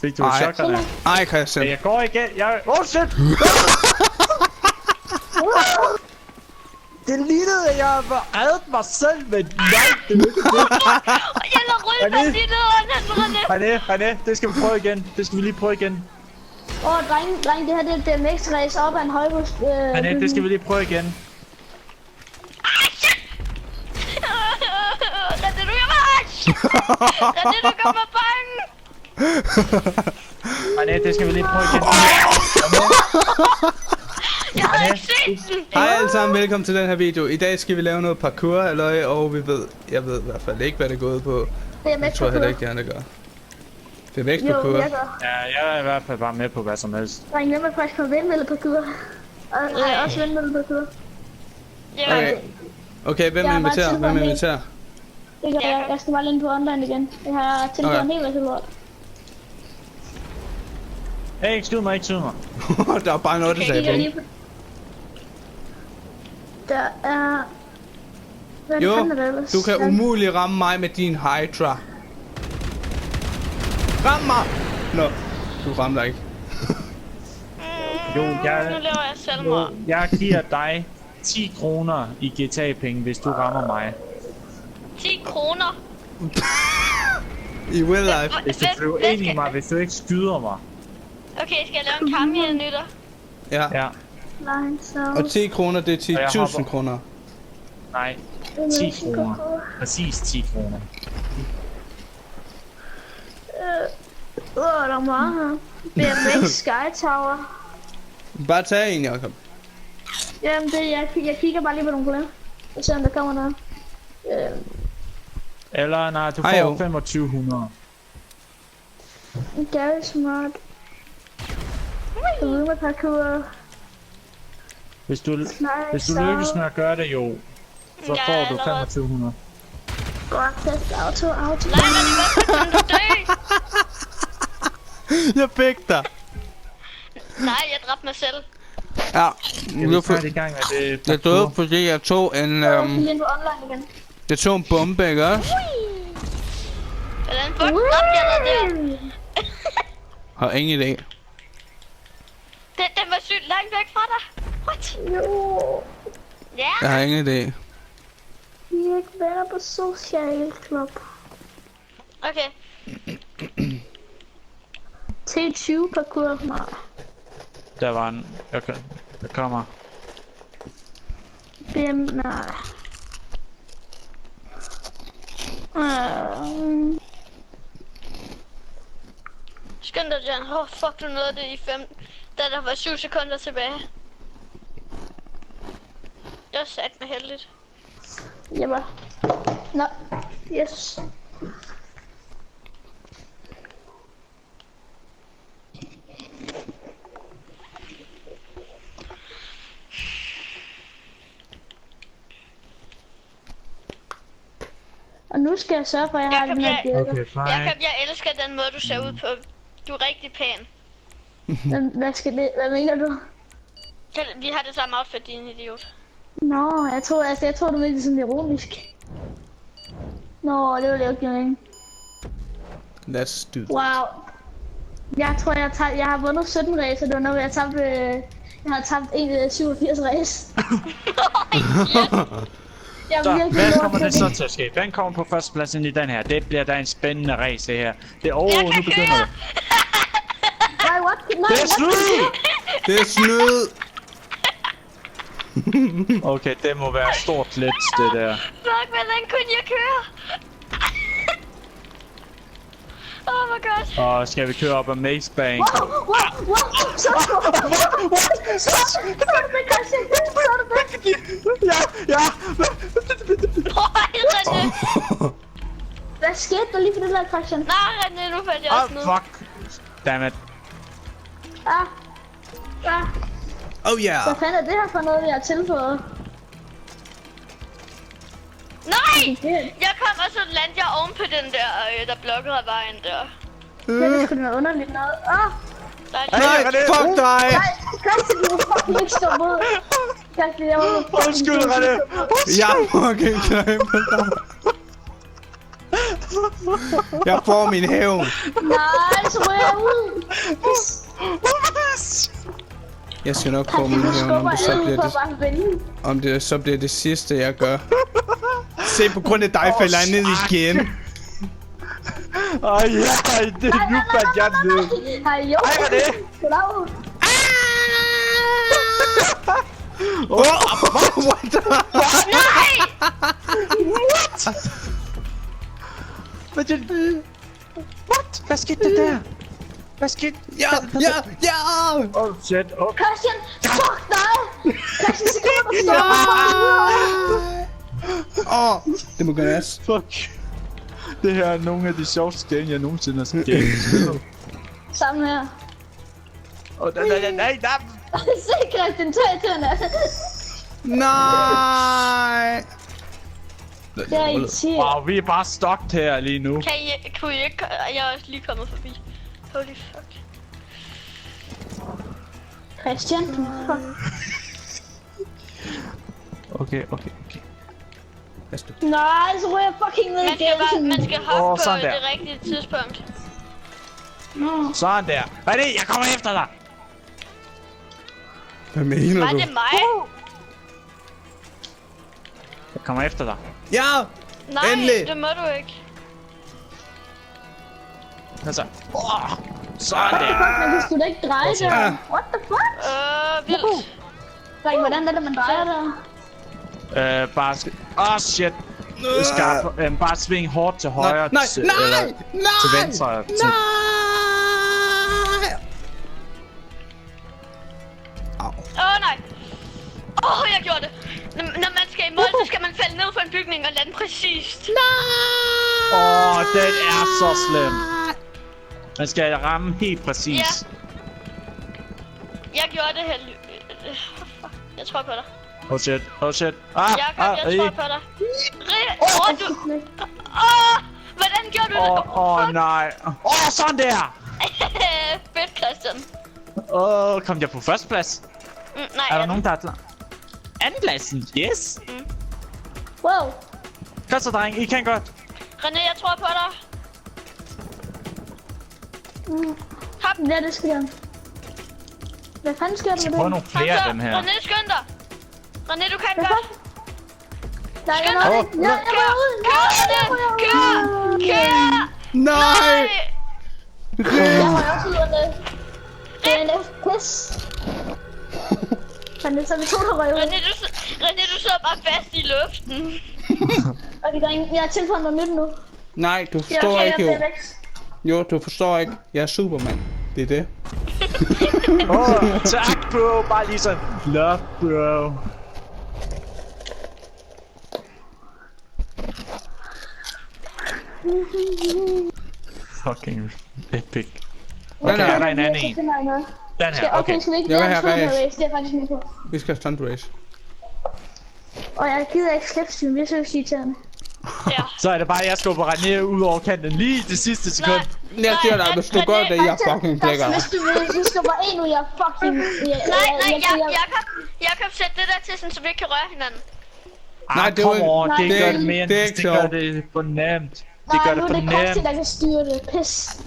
Fik du et chok, eller? Ej, Christian. Jeg går igen. Shit! Det lignede, at jeg reddet mig selv, men nej, det er ikke det. Jeg lader røde lige ned, René, det skal vi prøve igen. Det skal vi lige prøve igen. Dreng, det her det er DMX-race op ad en højhus. René, det skal vi lige prøve igen. René, du gør mig! René, du gør mig bange! René, det skal vi lige prøve igen. Jeg havde ikke set den! Hej alle sammen, velkommen til den her video. I dag skal vi lave noget parkour, halløj, og jeg ved i hvert fald ikke, hvad det er gået på. Jeg tror heller ikke, de andre gør. BMX parkour. Jo, jeg gør. Ja, jeg er i hvert fald bare med på hvad som helst. Dreng, jeg er faktisk på vindmølleparkour. Og også vindmølleparkour. Okay, hvem inviterer? Hvem inviterer? Det gør jeg. Jeg skal bare ind på online igen. Jeg har tilføjet en hel masse lort. Hey, ikke skyd mig. Der er bare noget, der sagde på. Der er... Jo, du kan umuligt ramme mig med din Hydra. Ram mig! Nå, du rammer dig ikke. Nu laver jeg selvmord. Jeg giver dig 10 kroner i GTA-penge, hvis du rammer mig. 10 kroner? I real life. Hvis du flyver ind i mig, hvis du ikke skyder mig. Okay, skal jeg lave en kamp-nytter? Ja. Og 10 kroner, det er 10.000 kroner. Nej, 10 kroner. Præcis 10 kroner. Der er meget her. BMX Sky Tower. Bare tag en, Jacob. Jamen, jeg kigger bare lige på nogle problemer. Og se om der kommer noget. Eller nej, du får 2500. Gary Smart. Ude med parkour. Hvis du lykkes med at gøre det, jo, så får du 2500. Godt, test auto. Nej, men hvorfor kan du dø? Jeg fik dig. Nej, jeg dræbte mig selv. Ja, jeg døde, fordi jeg tog en... Jeg tog en bombe, ikke også? Hvordan dræbte jeg dig der? Har ingen idé. Den var sygt langt væk fra dig. What? Jo. Ja. Jeg har ingen idé. Vi er ikke venner på Social Club. Okay. T20 parkour. Nej. Der var en... Okay, der kommer. Nej. Skynd dig, Jan. Fuck, du nåede det i 5... Da der var 7 sekunder tilbage. Det var sat med heldigt. Jamen. Nå. Yes. Og nu skal jeg sørge for, at jeg har den her bjælker. Okay, fine. Jakob, jeg elsker den måde, du ser ud på. Du er rigtig pæn. Hvad mener du? Vi har det samme outfit, din idiot. Nå, jeg tror du mente sådan ironisk. Nå, det var det ikke meningen. Let's do it. Wow. Jeg tror, jeg har vundet 17 racer. Det var noget, jeg har tabt 87 race. Hvad kommer det så til at ske? Hvem kommer på førstepladsen i den her? Det bliver da en spændende race, det her. Nu begynder det. Nej, what? Det er snyd! Det er snyd! Okay, det må være stort glitch, det der. Fuck, hvordan kunne jeg køre? Oh my god. Og skal vi køre op ad Maze Bank? Ja! Hvad skete der lige for det der, Christian? Nej, René, nu fandt jeg også noget. Fuck! Dammit. Oh yeah! Hvad fanden er det her for noget, vi har tilføjet? Nej! Jeg kom og så landte jeg oven på den der blokkede vejen der. Det er sgu noget underligt noget. Nej, fuck dig! Nej, Christian, du må fucking ikke stå mod. Christian, jeg må fucking... Undskyld, René! Jeg må ikke klare på dig. Jeg får min hævn. Nej, så ryger jeg ud. Jeg skal nok få min hævn, om det så bliver det sidste, jeg gør. Se, på grund af dig falder jeg ned igen. Ej, ja, det er nu, at jeg ned. Hej, jo. Ej, hvad er det? Goddag. What the? Nej! What? Hvad skete der der? Hvad skete? Ja! Oh shit, oh. Christian, fuck dig! Christian, så kan du Det må gøres. Fuck. Det her er nogle af de sjoveste game, jeg nogensinde har spillet. Sammen her. Nej. Se, Christian, tag tænder. Nej! Det er irriterende. Wow, vi er bare stuck her lige nu. Kunne I ikke... Jeg er også lige kommet forbi. Holy fuck. Christian, fuck. Okay. Nej, så ryger jeg fucking ned igen. Man skal hoppe på sådan der. det rigtige tidspunkt. Sådan der. Hvad er det? Jeg kommer efter dig. Hvad mener Var du? det mig? Jeg kommer efter dig. Ja! Nej, Endelig. det må du ikke. Altså. Sådan What the der. fuck, man kan sgu da ikke dreje det. What the fuck? Vildt. Dreng, hvordan er det, man drejer det? Bare shit. Bare sving hårdt til højre. Nej! Til venstre. Nej! Nej. Jeg gjorde det. Når man skal i mål, så skal man falde ned fra en bygning og lande præcist. Den er så slem. Man skal ramme helt præcis. Ja. Jeg gjorde det heldig. Jeg tror på dig. Oh shit. Jakob, jeg tror på dig. Hvordan gjorde du det? Nej. Sådan der. Fedt, Christian. Kom jeg på førsteplads? Nej, Er der nogen, der er klar? Andenpladsen, yes. Wow. Kom så, dreng, I kan godt. René, jeg tror på dig. Hop. Ja, det skal jeg. Hvad fanden sker der Jeg med prøver den? nogle flere af dem her. René, skynd dig. René, du kan Hvad godt. Nej, jeg er ud. Jeg er ud. Kør! Nej! Jeg har også ud af det. Det er en FPS. Men så er vi to, der røg ud. René, du sidder bare fast i luften. Okay, dreng, jeg har tilføjet noget nyt nu. Nej, du forstår ikke jo. Jo, du forstår ikke. Jeg er Superman. Det er det. Tak, bro. Bare lige sådan. Love, bro. Fucking epic. Okay, er der en anden en? Den her, okay. Skal vi ikke Jeg vil lave have en race. race? Det er faktisk med på. Vi skal have stunt race. Og jeg gider ikke slipstream, jeg synes irriterende. Ja. Så er det bare, at jeg skubber René ud over kanten lige det sidste sekund. Jeg siger dig, hvis du gør det, jeg fucking klikker. Hvis du skubber en ud, jeg fucking... Jakob, sæt det der til, sådan, så vi ikke kan røre hinanden. Nej, det var det gør det mere det er ikke det gør sjovt. det for nemt. Det gør det for nu er det Christian, nemt. der kan styre det. Pis.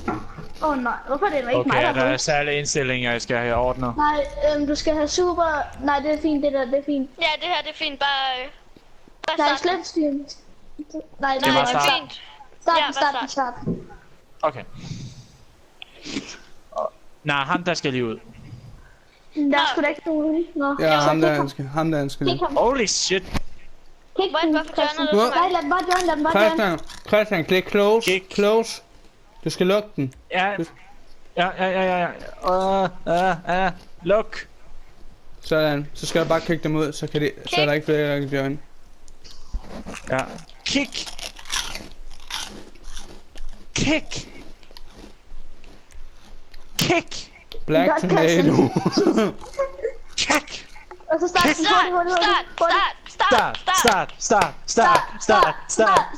Nej, hvorfor er det ikke mig, Okay, der der er er særlige indstillinger, jeg skal have ordnet. Nej, du skal have super... Nej, det er fint, det der, det er fint. Ja, det her det er fint. Bare Nej, start. slipstream. Nej, Nej, var det er start. fint. Start. Okay. Nej, ham der skal lige ud. Der er sgu da ikke nogen. Nå. Ja, Så ham der, kig han skal Kig ham. Holy shit. Kig Hvorfor den, fjerner Christian. du det Nej, lad den bare join, Christian, klik close. Kig. Close. Du skal lukke den. Ja. Luk. Sådan. Så skal du bare kigge dem ud, så er der ikke flere, der kan join. Ja. Kick. Kick. Kick. Black Godt, tomato. Kick. Og så start.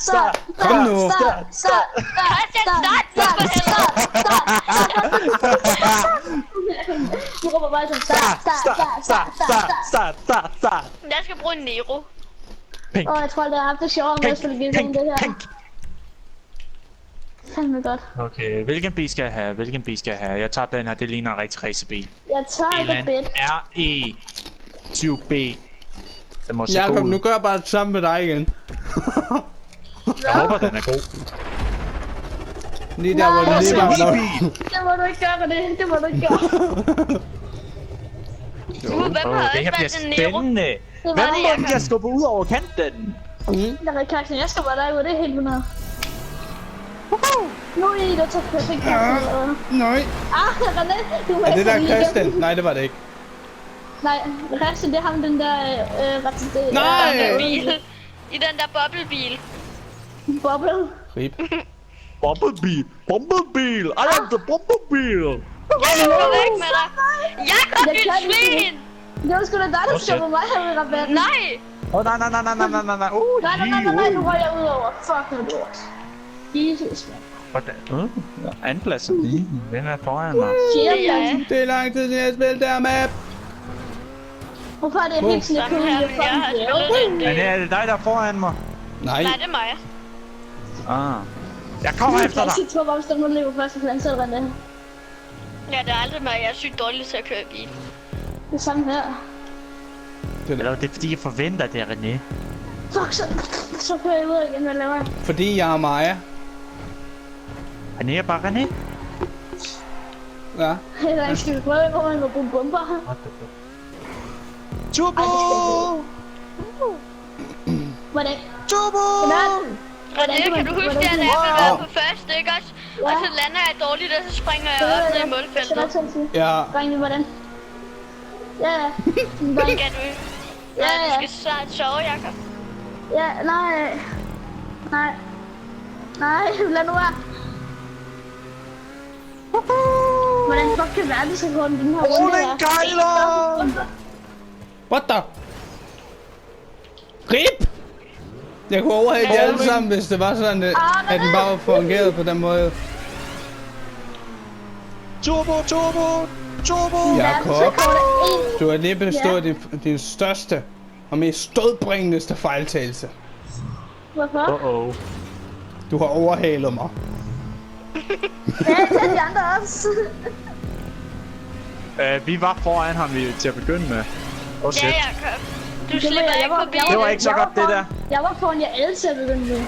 Start. Kom nu. Christian, Du råber bare sådan, start. Jeg skal bruge en Nero. Pink. Jeg tror, det har haft det sjovere med at spille game det her. Fandme godt. Okay, hvilken bil skal jeg have? Hvilken bil skal jeg have? Jeg tager den her, det ligner en rigtig racerbil. Jeg tager ikke Elan bedt. RE 7B. Den må se Jakob, god nu ud. gør jeg bare det samme med dig igen. Jeg håber, den er god. Lige der, hvor den lige var nok. Det må du ikke gøre, det. Det må du ikke gøre. Hvem har Det her også bliver valgt en Nero? spændende. Det Hvem var er det, det, Jakob. jeg skubber ud over kanten? Jeg er Karsten, jeg skal bare dig ud, det er helt 100. Nu er I, der tager perfekt. Nej. René, du må Er det efter der lige igen. Christian? Nej, det var det ikke. Nej, Christian, det er ham, den der... Nej! Bil. I den der boblebil. Boble. Rip. Bumblebee! Bumblebee! I am the Bumblebee! Jakob, gå væk med dig. Jakob, Jeg dit kan ikke. svin! Det var sgu da dig, der shit. skubbede mig her ved rabatten. Nej! Åh, nej. Nej, nu røg jeg ud over. Fuck, noget lort. Jesus, man. Hvordan? Andenpladsen. Den er foran mig. Fjerdepladsen. Det er lang tid, siden jeg har spillet der map. Hvorfor er det helt sådan, Sådan her, men jeg har spillet den Men del. er det dig, der er foran mig? Nej. Nej, det er mig. Jeg kommer efter dig. Jeg tror bare, hvis der må løbe på førstepladsen, så er det René. Ja, det er aldrig mig. Jeg er sygt dårlig til at køre bil. Det er sådan her. Eller det er fordi, jeg forventer, det er René. Fuck, så kører jeg ud igen, hvad laver jeg? Fordi jeg er Maja. René er bare René. Ja. Eller skal vi prøve, hvor man må bruge bomber? Turbo! Hvordan? Turbo! Hvordan? René, kan du huske, at jeg var på første, ikke også? Og så lander jeg dårligt, og så springer jeg op ned i målfeltet. Ja. Drenge, hvordan? Ja, Skal du? Ja, du skal snart sove, Jakob. ja, nej. Nej. Nej, lad nu være. Hvordan fuck kan verdensrekorden den her runde den gejler! What the? Rip! Jeg kunne overhælde jer alle sammen, hvis det var sådan, at den bare fungerede på den måde. Turbo! Jakob, du har lige bestået din største og mest stødbringende fejltagelse. Hvorfor? Du har overhalet mig. Ja, det er de andre også. Vi var foran ham til at begynde med. Ja, Jakob. Du slipper ikke forbi. Det var ikke så godt, det der. Jeg var foran jer alle til at begynde med.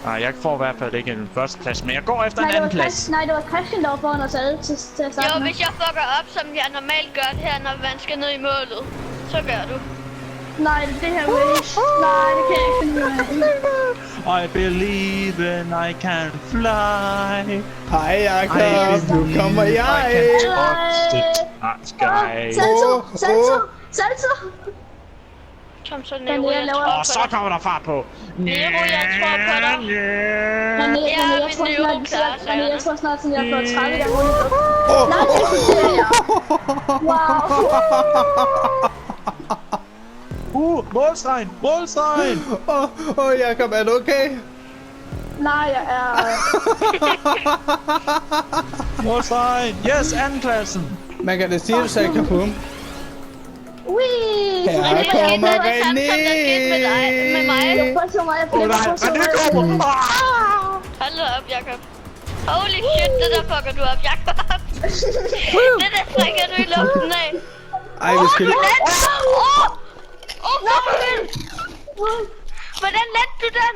Nej, jeg får i hvert fald ikke en første plads, men jeg går efter en anden plads. Nej, det var Christian, der var foran os alle til at starte Jo, med. hvis jeg fucker op, som jeg normalt gør det her, når man skal ned i målet, så gør du. Nej, det her race. Nej, det kan jeg ikke finde ud af. I believe and I can fly. Hej Jakob, nu kommer I jeg. can touch the sky. Salto! Som så Nero, jeg tror Og på så dig. kommer der fart på. Nero, jeg tror på dig. Jeg tror snart, sådan jeg får 30 gange rundt. Nej, det er jeg. Wow. Målstregen! Jakob, er du okay? Nej, jeg er... Målstregen! Yes, andenpladsen! Man kan da sige, at du sagde kapum. Wee! Her Men det skete kommer noget samme, som der skete med dig, med mig. Jeg prøver så meget, jeg Åh nej, men det kommer! Hold da op, Jakob. Holy shit, det der fucker du op, Jakob. Det der springer du i luften af. Ej, vi skal lige... Hvordan lendte du den?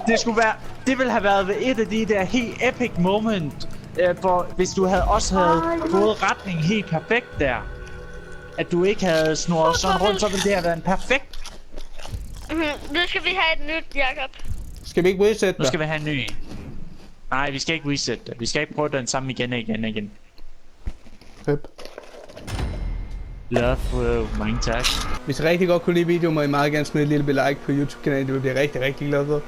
Det skulle være... Det ville have været ved et af de der helt epic moment, for hvis du også havde fået retning helt perfekt der. At du ikke havde snurret sådan rundt, så ville det have været en perfekt. Nu skal vi have et nyt, Jakob. Skal vi ikke reset Nu skal dig? vi have en ny. Nej, vi skal ikke reset det. Vi skal ikke prøve den samme igen. Rip. Love, mange tak. Hvis I rigtig godt kunne lide videoen, må I meget gerne smide et lille like på YouTube-kanalen. Det vil blive rigtig glad for.